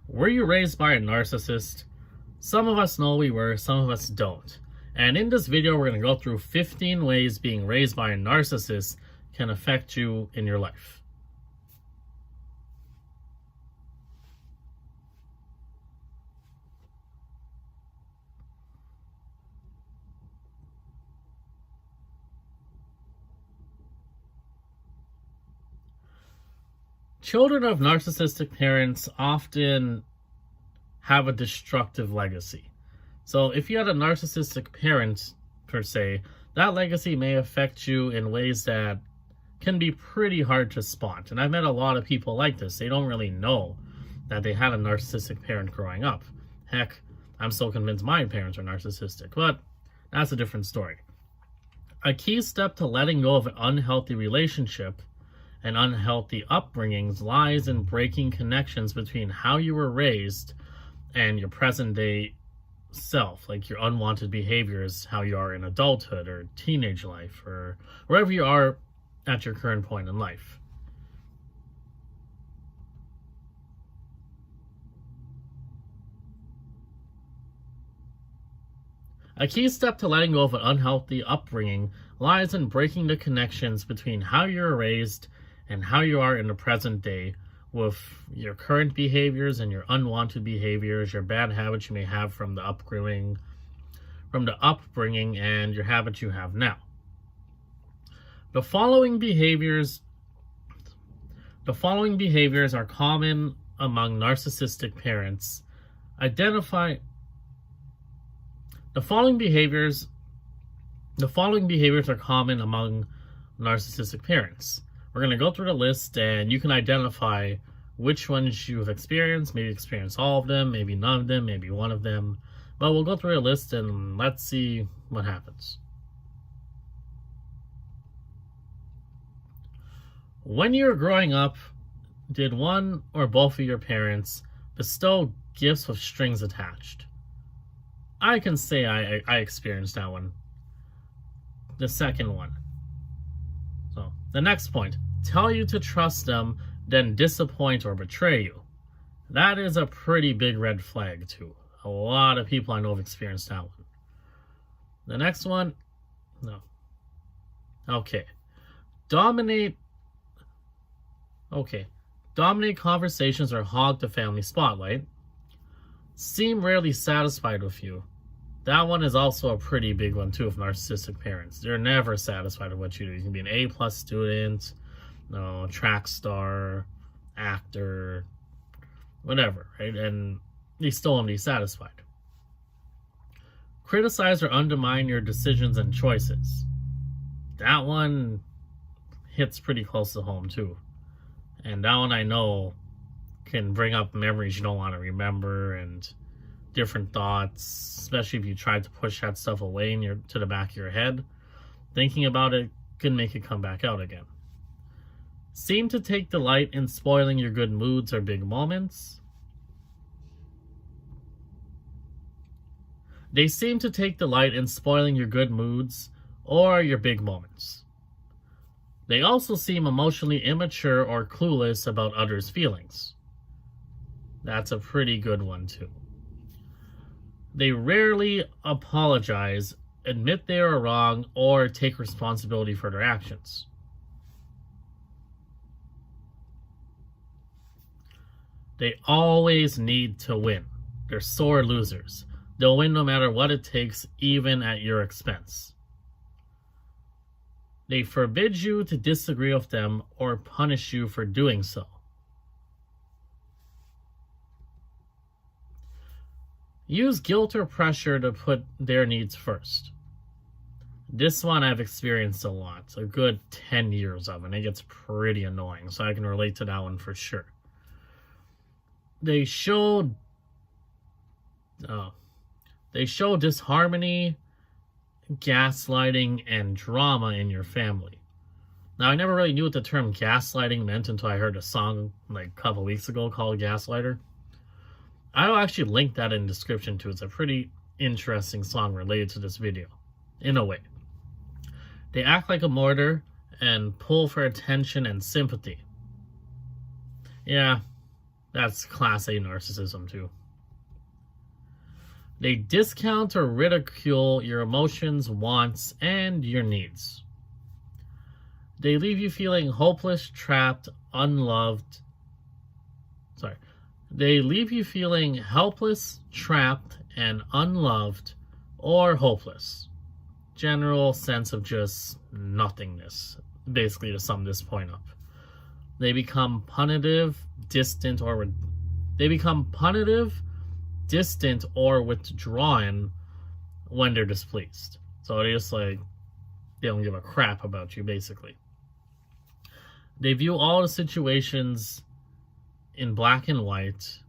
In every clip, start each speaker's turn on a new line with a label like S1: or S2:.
S1: Were you raised by a narcissist? Some of us know we were, some of us don't. And in this video, we're going to go through 15 ways being raised by a narcissist can affect you in your life. Children of narcissistic parents often have a destructive legacy. So if you had a narcissistic parent, per se, that legacy may affect you in ways that can be pretty hard to spot. And I've met a lot of people like this. They don't really know that they had a narcissistic parent growing up. Heck, I'm so convinced my parents are narcissistic, but that's a different story. A key step to letting go of an unhealthy relationship and unhealthy upbringings lies in breaking connections between how you were raised and your present day self, like your unwanted behaviors, how you are in adulthood or teenage life or wherever you are at your current point in life. A key step to letting go of an unhealthy upbringing lies in breaking the connections between how you were raised and how you are in the present day with your current behaviors and your unwanted behaviors, your bad habits you may have from the upbringing and your habits you have now. The following behaviors are common among narcissistic parents. The following behaviors are common among narcissistic parents. We're going to go through the list and you can identify which ones you've experienced. Maybe experience all of them, maybe none of them, maybe one of them. But we'll go through a list and let's see what happens. When you were growing up, did one or both of your parents bestow gifts with strings attached? I can say I experienced that one. The second one. So, the next point. Tell you to trust them, then disappoint or betray you. That is a pretty big red flag too. A lot of people I know have experienced that one. The next one, no. Okay. Dominate conversations or hog the family spotlight. Seem rarely satisfied with you. That one is also a pretty big one too with narcissistic parents. They're never satisfied with what you do. You can be an A+ student, track star, actor, whatever, right? And they still won't be satisfied. Criticize or undermine your decisions and choices. That one hits pretty close to home too. And that one I know can bring up memories you don't want to remember and different thoughts, especially if you try to push that stuff away to the back of your head. Thinking about it can make it come back out again. Seem to take delight in spoiling your good moods or big moments. They seem to take delight in spoiling your good moods or your big moments. They also seem emotionally immature or clueless about others' feelings. That's a pretty good one too. They rarely apologize, admit they are wrong, or take responsibility for their actions. They always need to win. They're sore losers. They'll win no matter what it takes, even at your expense. They forbid you to disagree with them or punish you for doing so. Use guilt or pressure to put their needs first. This one I've experienced a lot, a good 10 years of, and it gets pretty annoying, so I can relate to that one for sure. They show disharmony, gaslighting, and drama in your family. Now, I never really knew what the term gaslighting meant until I heard a song like a couple weeks ago called Gaslighter. I'll actually link that in the description too. It's a pretty interesting song related to this video, in a way. They act like a martyr and pull for attention and sympathy. Yeah, That's class A narcissism too. They discount or ridicule your emotions, wants, and your needs. They leave you feeling hopeless, trapped, unloved. They leave you feeling helpless, trapped, and unloved, or hopeless. General sense of just nothingness, basically, to sum this point up. They become punitive, distant, or withdrawn when they're displeased. So they're just like, they don't give a crap about you, basically. They view all the situations in black and white,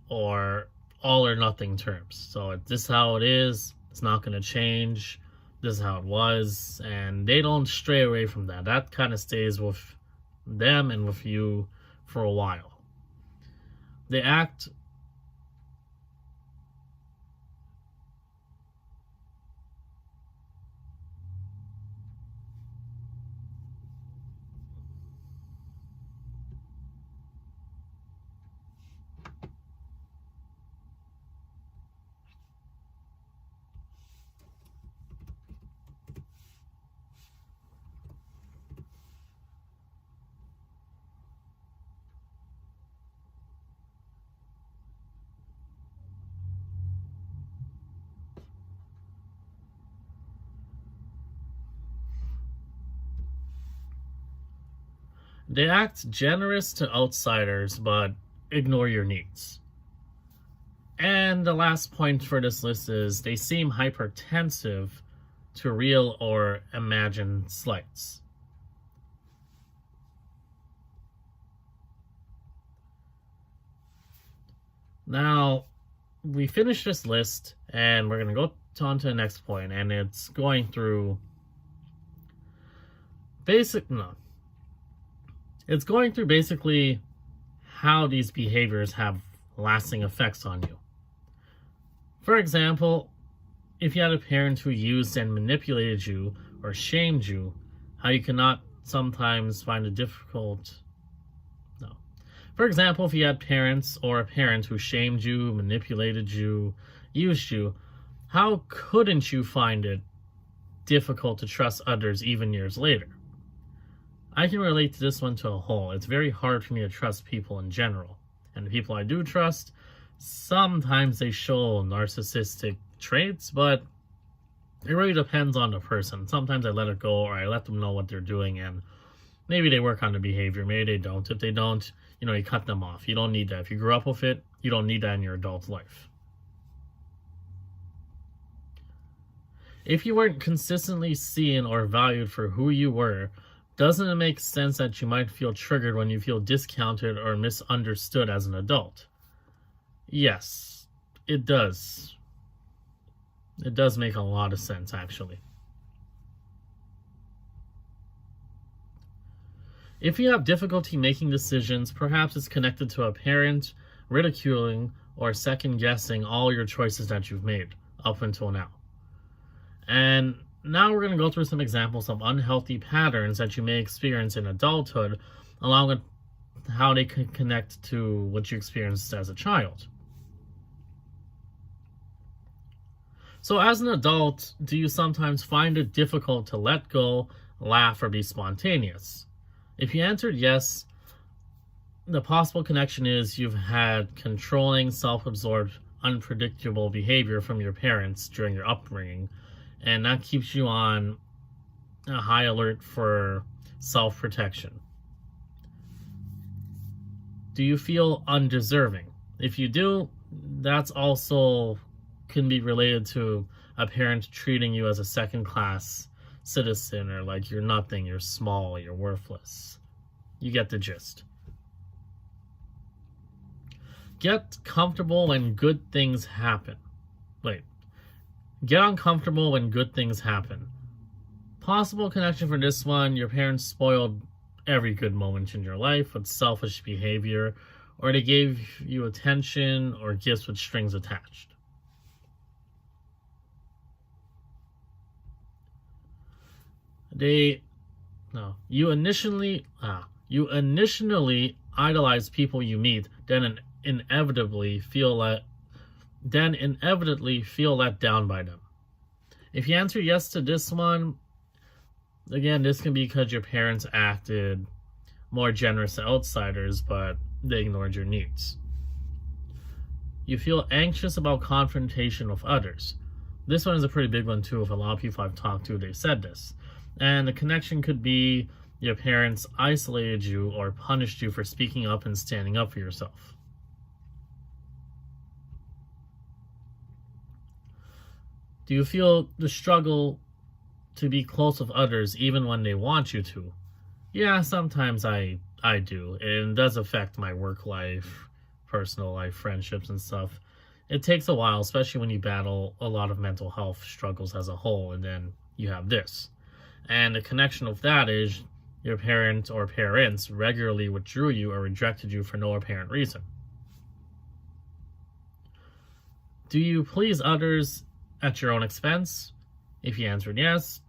S1: or all or nothing terms. So this is how it is, it's not going to change, this is how it was, and they don't stray away from that. That kind of stays with them and with you for a while. They act generous to outsiders, but ignore your needs. And the last point for this list is they seem hypertensive to real or imagined slights. Now, we finished this list, and we're going to go on to the next point, and it's going through It's going through basically how these behaviors have lasting effects on you. For example, if you had a parent who used and manipulated you or shamed you, how you cannot sometimes find it difficult. No. For example, if you had parents or a parent who shamed you, manipulated you, used you, how couldn't you find it difficult to trust others even years later? I can relate to this one to a whole. It's very hard for me to trust people in general. And the people I do trust, sometimes they show narcissistic traits, but it really depends on the person. Sometimes I let it go, or I let them know what they're doing, and maybe they work on the behavior, maybe they don't. If they don't, you cut them off. You don't need that. If you grew up with it, you don't need that in your adult life. If you weren't consistently seen or valued for who you were, doesn't it make sense that you might feel triggered when you feel discounted or misunderstood as an adult? Yes, it does. It does make a lot of sense, actually. If you have difficulty making decisions, perhaps it's connected to a parent ridiculing or second-guessing all your choices that you've made up until now. And now we're going to go through some examples of unhealthy patterns that you may experience in adulthood, along with how they can connect to what you experienced as a child. So as an adult, do you sometimes find it difficult to let go, laugh, or be spontaneous? If you answered yes, the possible connection is you've had controlling, self-absorbed, unpredictable behavior from your parents during your upbringing, and that keeps you on a high alert for self-protection. Do you feel undeserving? If you do, that's also can be related to a parent treating you as a second-class citizen, or like you're nothing, you're small, you're worthless. You get the gist. Get comfortable when good things happen. Get uncomfortable when good things happen. Possible connection for this one, your parents spoiled every good moment in your life with selfish behavior, or they gave you attention or gifts with strings attached. You initially idolize people you meet, then inevitably feel let down by them. If you answer yes to this one, again, this can be because your parents acted more generous to outsiders, but they ignored your needs. You feel anxious about confrontation with others. This one is a pretty big one too. With a lot of people I've talked to, they said this. And the connection could be your parents isolated you or punished you for speaking up and standing up for yourself. Do you feel the struggle to be close with others even when they want you to? Yeah, sometimes I do. And it does affect my work life, personal life, friendships and stuff. It takes a while, especially when you battle a lot of mental health struggles as a whole, and then you have this. And the connection of that is your parent or parents regularly withdrew you or rejected you for no apparent reason. Do you please others at your own expense? If you answered yes.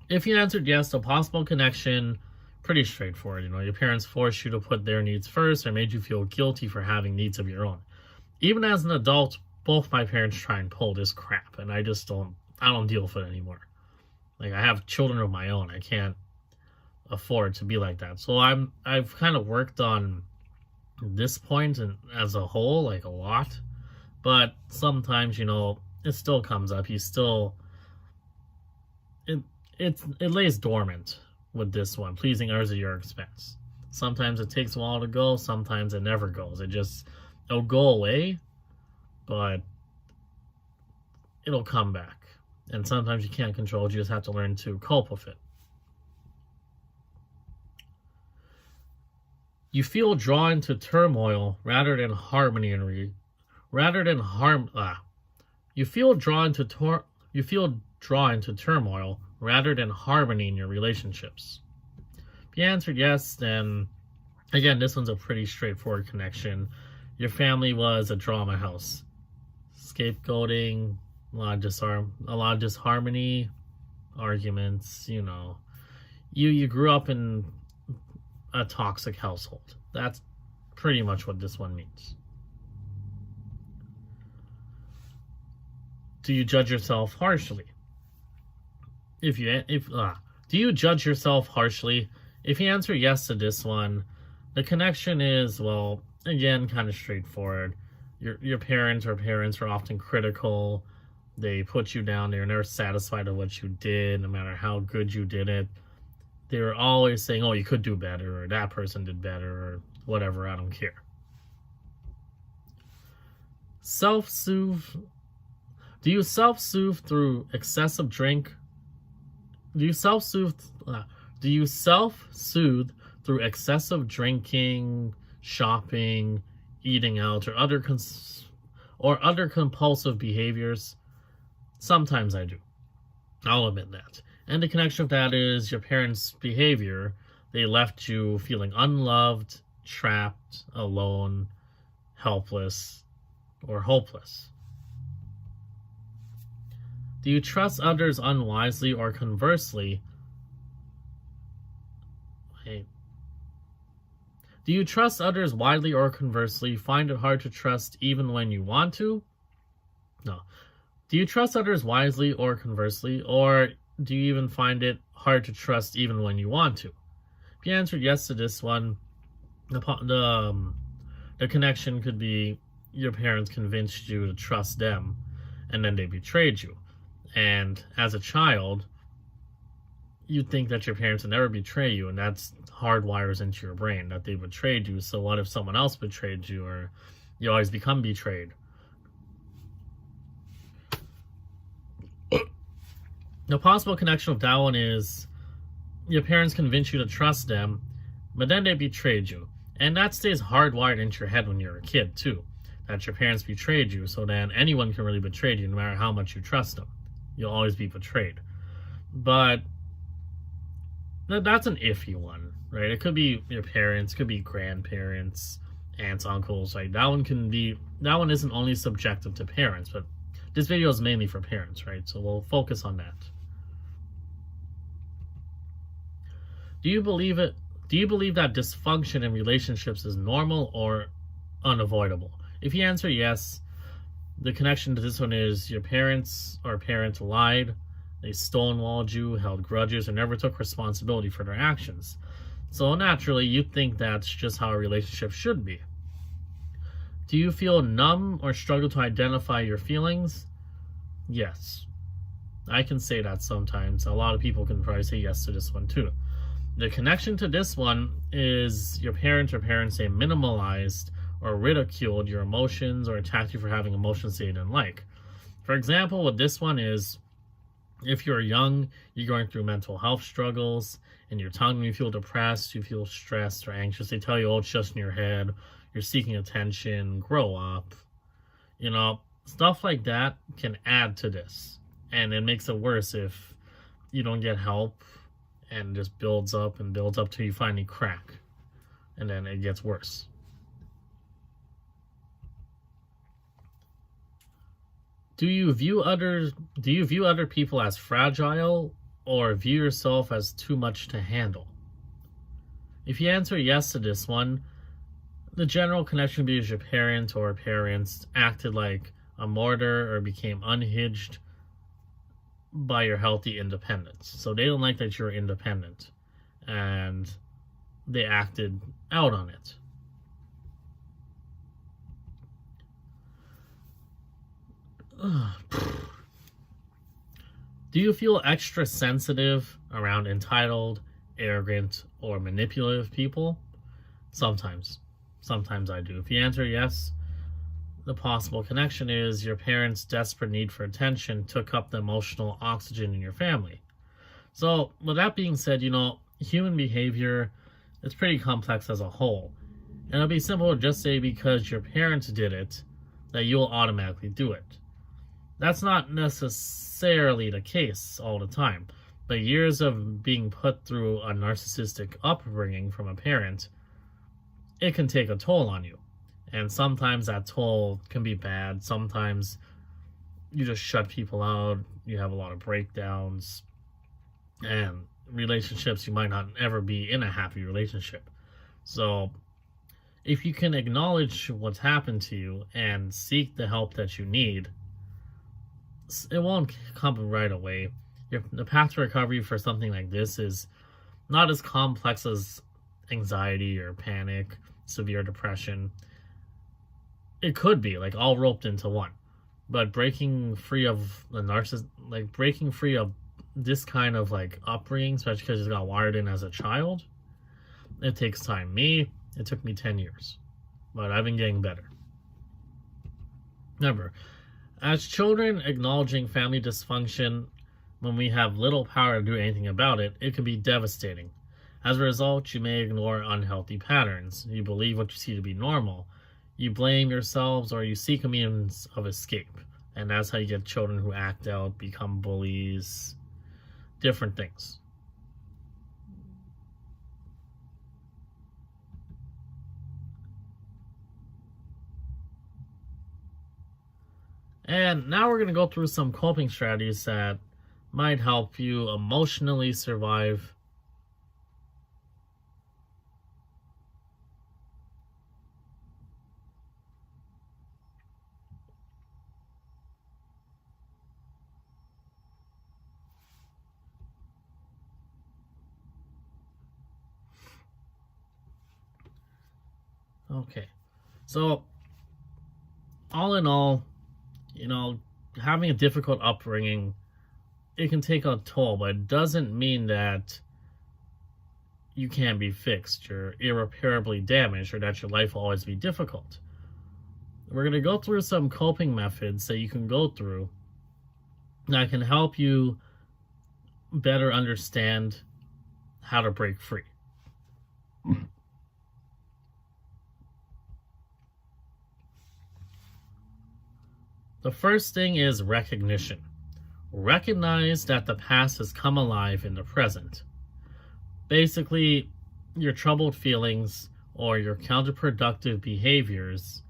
S1: If you answered yes, the possible connection, pretty straightforward. Your parents forced you to put their needs first or made you feel guilty for having needs of your own. Even as an adult, both my parents try and pull this crap, and I don't deal with it anymore. Like, I have children of my own. I can't afford to be like that. So I've kind of worked on this point and as a whole, like, a lot. But sometimes, it still comes up. It lays dormant with this one, pleasing others at your expense. Sometimes it takes a while to go, sometimes it never goes. It'll go away, but it'll come back. And sometimes you can't control it, you just have to learn to cope with it. You feel drawn to turmoil rather than harmony You feel drawn to turmoil rather than harmony in your relationships. If you answered yes, then again, this one's a pretty straightforward connection. Your family was a drama house. Scapegoating, a lot of disharmony, arguments, You grew up in a toxic household. That's pretty much what this one means. Do you judge yourself harshly? Do you judge yourself harshly? If you answer yes to this one, the connection is, well, again, kind of straightforward. Your parents are often critical. They put you down. They're never satisfied with what you did, no matter how good you did it. They were always saying, oh, you could do better, or that person did better, or whatever, I don't care. Self-soothe. Do you self-soothe through excessive drink? Do you self-soothe through excessive drinking, shopping, eating out, or other compulsive behaviors? Sometimes I do. I'll admit that. And the connection with that is your parents' behavior. They left you feeling unloved, trapped, alone, helpless, or hopeless. Do you trust others unwisely or conversely? Do you trust others widely or conversely? Find it hard to trust even when you want to? No. Do you trust others wisely or conversely? Or do you even find it hard to trust even when you want to? If you answered yes to this one, the connection could be your parents convinced you to trust them, and then they betrayed you. And as a child, you'd think that your parents would never betray you, and that's hardwires into your brain that they betrayed you. So what if someone else betrayed you, or you always become betrayed? The possible connection with that one is your parents convinced you to trust them, but then they betrayed you. And that stays hardwired into your head when you're a kid too, that your parents betrayed you. So then anyone can really betray you no matter how much you trust them. You'll always be betrayed. But that's an iffy one, right? It could be your parents, could be grandparents, aunts, uncles. Right? That one isn't only subjective to parents, but this video is mainly for parents, right? So we'll focus on that. Do you believe it? Do you believe that dysfunction in relationships is normal or unavoidable? If you answer yes, the connection to this one is your parents or parent lied, they stonewalled you, held grudges, or never took responsibility for their actions. So naturally, you think that's just how a relationship should be. Do you feel numb or struggle to identify your feelings? Yes. I can say that sometimes. A lot of people can probably say yes to this one too. The connection to this one is your parent or parents say minimalized or ridiculed your emotions or attacked you for having emotions they didn't like. For example, with this one is, if you're young, you're going through mental health struggles, and you're telling them you feel depressed, you feel stressed or anxious. They tell you, oh, it's just in your head, you're seeking attention, grow up. You know, stuff like that can add to this. And it makes it worse if you don't get help, and it just builds up and builds up till you finally crack. And then it gets worse. Do you view other people as fragile or view yourself as too much to handle? If you answer yes to this one, the general connection because your parent or parents acted like a martyr or became unhinged by your healthy independence. So they don't like that you're independent, and they acted out on it. Do you feel extra sensitive around entitled, arrogant, or manipulative people? Sometimes. Sometimes I do. If you answer yes, the possible connection is your parents' desperate need for attention took up the emotional oxygen in your family. So, with that being said, you know, human behavior is pretty complex as a whole. And it'll be simple to just say because your parents did it, that you'll automatically do it. That's not necessarily the case all the time, but years of being put through a narcissistic upbringing from a parent, it can take a toll on you. And sometimes that toll can be bad. Sometimes you just shut people out, you have a lot of breakdowns, and relationships, you might not ever be in a happy relationship. So if you can acknowledge what's happened to you and seek the help that you need, it won't come right away. The path to recovery for something like this is not as complex as anxiety or panic, severe depression. It could be like all roped into one, but breaking free of the narcissist, like breaking free of this kind of like upbringing, especially because it got wired in as a child, it takes time. It took me 10 years, but I've been getting better. Remember, as children, acknowledging family dysfunction when we have little power to do anything about it, it can be devastating. As a result, you may ignore unhealthy patterns. You believe what you see to be normal. You blame yourselves or you seek a means of escape. And that's how you get children who act out, become bullies, different things. And now we're going to go through some coping strategies that might help you emotionally survive Okay, so all in all, you know, having a difficult upbringing, it can take a toll, but it doesn't mean that you can't be fixed, you're irreparably damaged, or that your life will always be difficult. We're going to go through some coping methods that you can go through that can help you better understand how to break free. The first thing is recognition. Recognize that the past has come alive in the present. Basically, your troubled feelings or your counterproductive behaviors,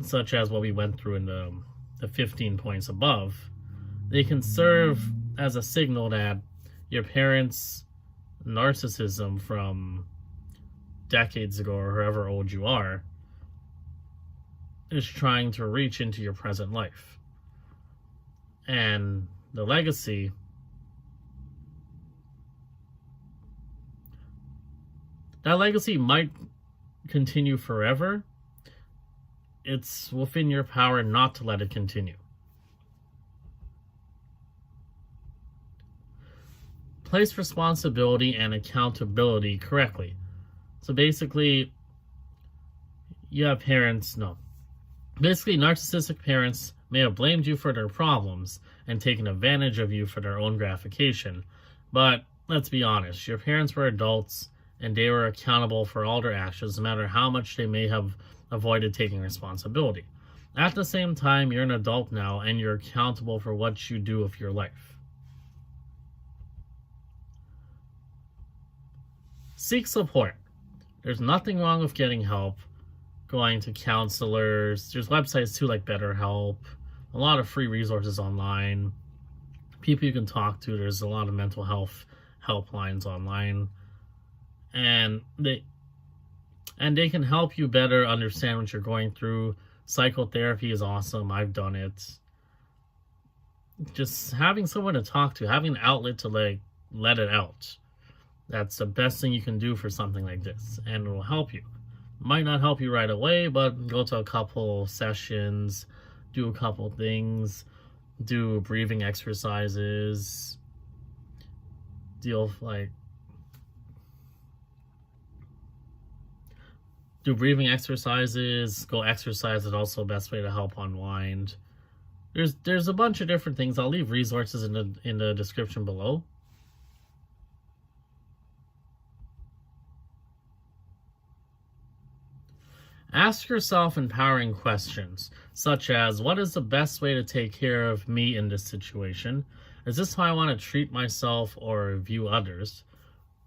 S1: such as what we went through in the 15 points above, they can serve as a signal that your parents narcissism from decades ago or however old you are is trying to reach into your present life. And the legacy, that legacy might continue forever. It's within your power not to let it continue. Place responsibility and accountability correctly. So basically, you have parents, basically narcissistic parents may have blamed you for their problems and taken advantage of you for their own gratification. But let's be honest, your parents were adults and they were accountable for all their actions, no matter how much they may have avoided taking responsibility. At the same time, you're an adult now and you're accountable for what you do with your life. Seek support. There's nothing wrong with getting help, going to counselors. There's websites too, like BetterHelp, a lot of free resources online, people you can talk to. There's a lot of mental health helplines online, and they can help you better understand what you're going through. Psychotherapy is awesome. I've done it. Just having someone to talk to, having an outlet to let it out. That's the best thing you can do for something like this, and it will help you. Might not help you right away, but go to a couple sessions, do a couple things, do breathing exercises, do breathing exercises, go exercise is also the best way to help unwind. There's a bunch of different things. I'll leave resources in the description below. Ask yourself empowering questions, such as, what is the best way to take care of me in this situation? Is this how I want to treat myself or view others?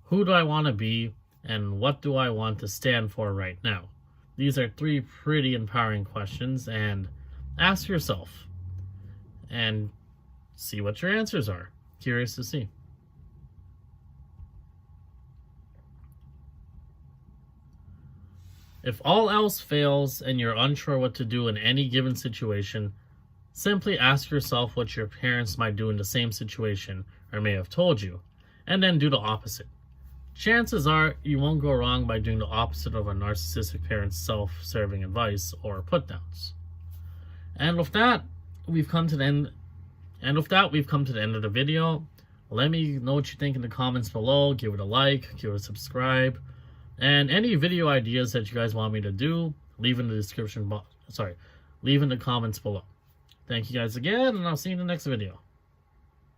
S1: Who do I want to be? And what do I want to stand for right now? These are 3 pretty empowering questions, and ask yourself and see what your answers are. Curious to see. If all else fails and you're unsure what to do in any given situation, simply ask yourself what your parents might do in the same situation or may have told you, and then do the opposite. Chances are you won't go wrong by doing the opposite of a narcissistic parent's self-serving advice or put-downs. And with that, we've come to the end. Of the video. Let me know what you think in the comments below. Give it a like, give it a subscribe. And any video ideas that you guys want me to do, leave in the comments below. Thank you guys again, and I'll see you in the next video.